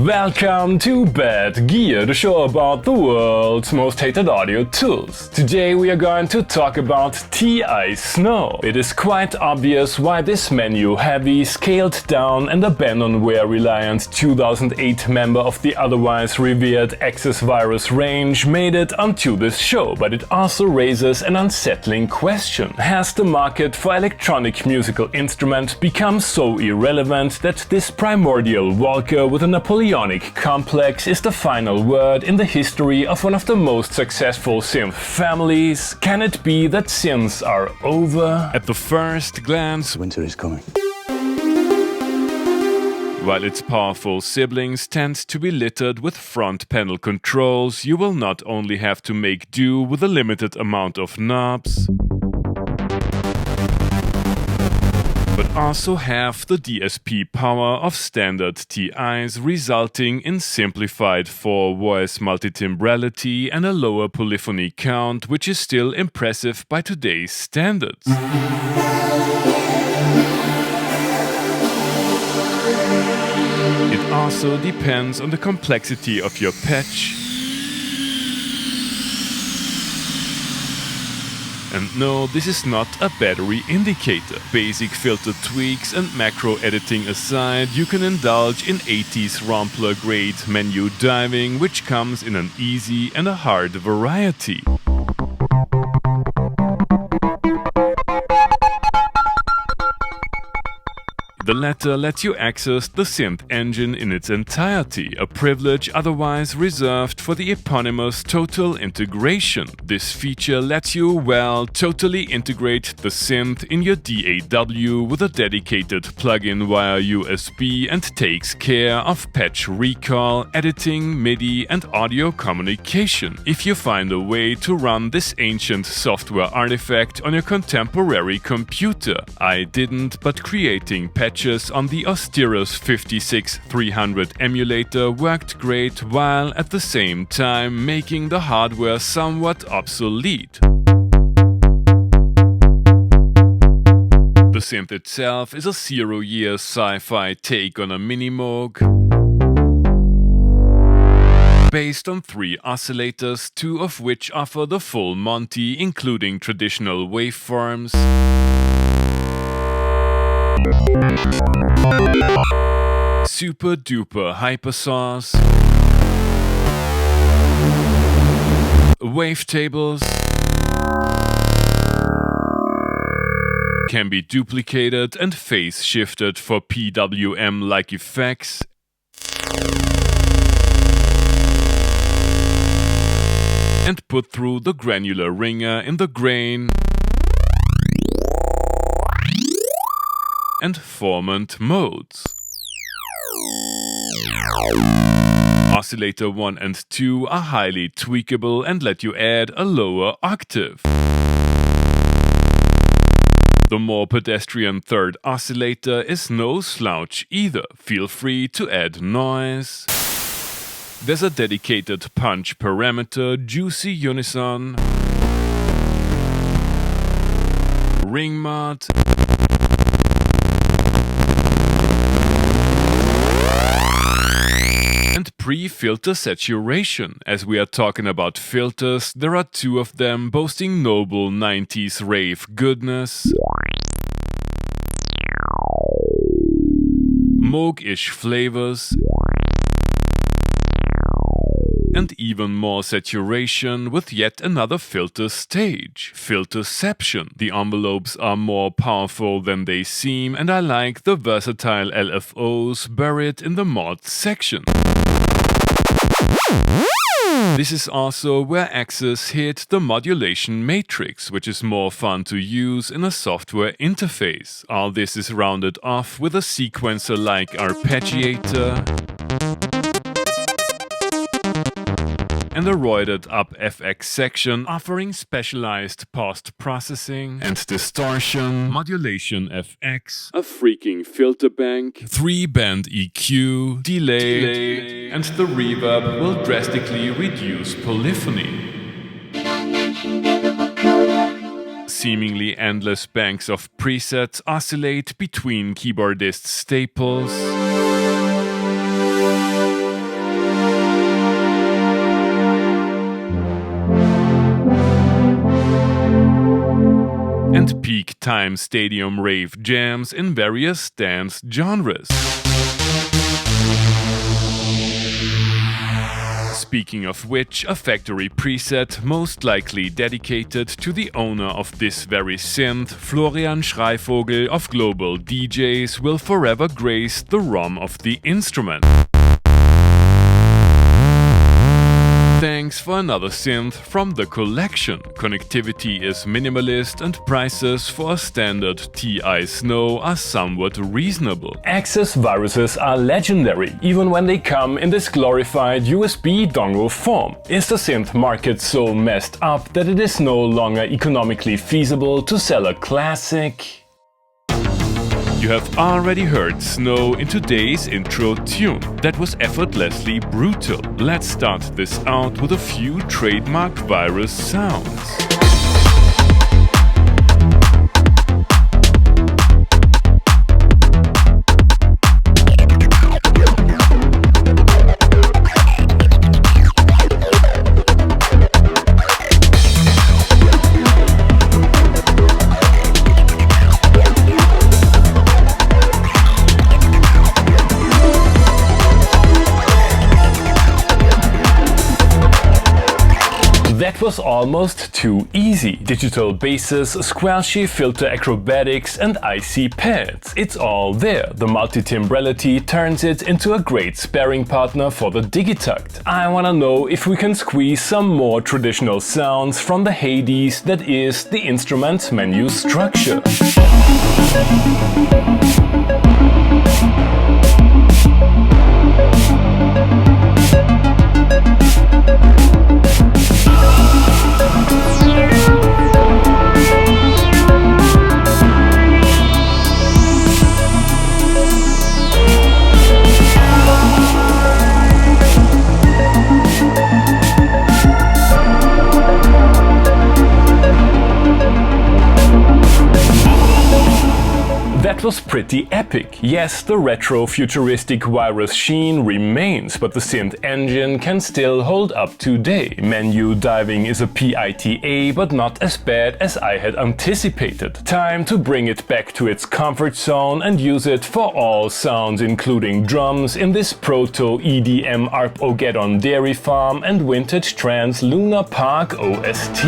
Welcome to Bad Gear, the show about the world's most hated audio tools. Today we are going to talk about TI Snow. It is quite obvious why this menu-heavy, scaled-down and abandonware-reliant 2008 member of the otherwise revered Access Virus range made it onto this show, but it also raises an unsettling question. Has the market for electronic musical instrument become so irrelevant that this primordial Volca with a Napoleonic Complex is the final word in the history of one of the most successful synth families? Can it be that synths are over? At the first glance, winter is coming. While its powerful siblings tend to be littered with front panel controls, you will not only have to make do with a limited amount of knobs, but also have the DSP power of standard TIs, resulting in simplified 4-voice multitimbrality and a lower polyphony count, which is still impressive by today's standards. It also depends on the complexity of your patch. And no, this is not a battery indicator. Basic filter tweaks and macro editing aside, you can indulge in 80s Rompler grade menu diving, which comes in an easy and a hard variety. The latter lets you access the synth engine in its entirety, a privilege otherwise reserved for the eponymous Total Integration. This feature lets you, well, totally integrate the synth in your DAW with a dedicated plugin via USB and takes care of patch recall, editing, MIDI and audio communication. If you find a way to run this ancient software artifact on your contemporary computer. I didn't, but creating patches on the Oscillators 56300 emulator worked great, while at the same time making the hardware somewhat obsolete. The synth itself is a 0-year sci-fi take on a Minimoog, based on 3 oscillators, 2 of which offer the full Monty, including traditional waveforms, super duper hypersaws, wavetables, can be duplicated and phase shifted for PWM-like effects, and put through the granular ringer in the grain and formant modes. Oscillator 1 and 2 are highly tweakable and let you add a lower octave. The more pedestrian third oscillator is no slouch either. Feel free to add noise. There's a dedicated punch parameter, juicy unison, ring mod, and pre-filter saturation. As we are talking about filters, there are 2 of them boasting noble 90s rave goodness, Moog-ish flavors, and even more saturation with yet another filter stage, Filterception. The envelopes are more powerful than they seem, and I like the versatile LFOs buried in the mod section. This is also where Access hit the modulation matrix, which is more fun to use in a software interface. All this is rounded off with a sequencer like Arpeggiator and a roided up FX section offering specialized post-processing and distortion, modulation FX, a freaking filter bank, 3-band EQ, delay, and the reverb will drastically reduce polyphony. Seemingly endless banks of presets oscillate between keyboardist staples time stadium rave jams in various dance genres. Speaking of which, a factory preset most likely dedicated to the owner of this very synth, Florian Schreivogel of Global DJs, will forever grace the ROM of the instrument. Thanks for another synth from the collection. Connectivity is minimalist and prices for a standard TI Snow are somewhat reasonable. Access viruses are legendary, even when they come in this glorified USB dongle form. Is the synth market so messed up that it is no longer economically feasible to sell a classic? You have already heard Snow in today's intro tune. That was effortlessly brutal. Let's start this out with a few trademark virus sounds. That was almost too easy. Digital basses, squelchy filter acrobatics and icy pads. It's all there. The multi-timbrality turns it into a great sparring partner for the digitakt. I wanna know if we can squeeze some more traditional sounds from the Hades that is the instrument menu structure. That was pretty epic. Yes, the retro-futuristic virus sheen remains, but the synth engine can still hold up today. Menu diving is a PITA, but not as bad as I had anticipated. Time to bring it back to its comfort zone and use it for all sounds, including drums, in this proto-EDM Arpeggiator Dairy Farm and vintage trance Luna Park OST.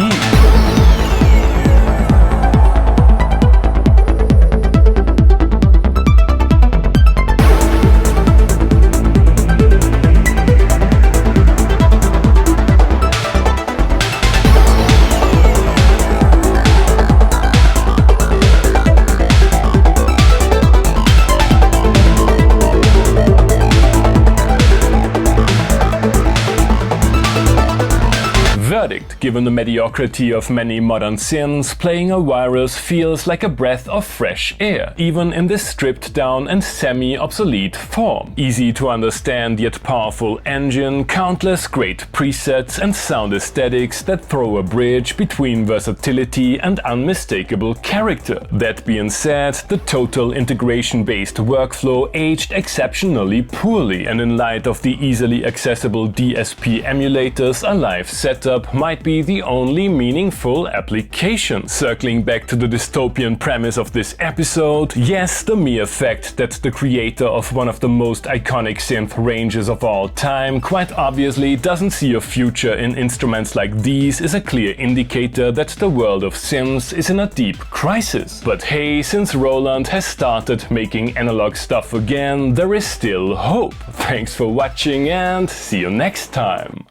Given the mediocrity of many modern synths, playing a virus feels like a breath of fresh air, even in this stripped down and semi-obsolete form. Easy to understand yet powerful engine, countless great presets and sound aesthetics that throw a bridge between versatility and unmistakable character. That being said, the total integration-based workflow aged exceptionally poorly, and in light of the easily accessible DSP emulators, a live setup might be the only meaningful application. Circling back to the dystopian premise of this episode, yes, the mere fact that the creator of one of the most iconic synth ranges of all time quite obviously doesn't see a future in instruments like these is a clear indicator that the world of synths is in a deep crisis. But hey, since Roland has started making analog stuff again, there is still hope. Thanks for watching and see you next time.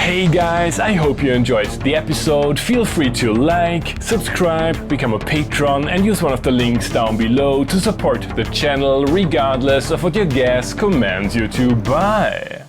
Hey guys, I hope you enjoyed the episode. Feel free to like, subscribe, become a patron and use one of the links down below to support the channel regardless of what your gas commands you to buy.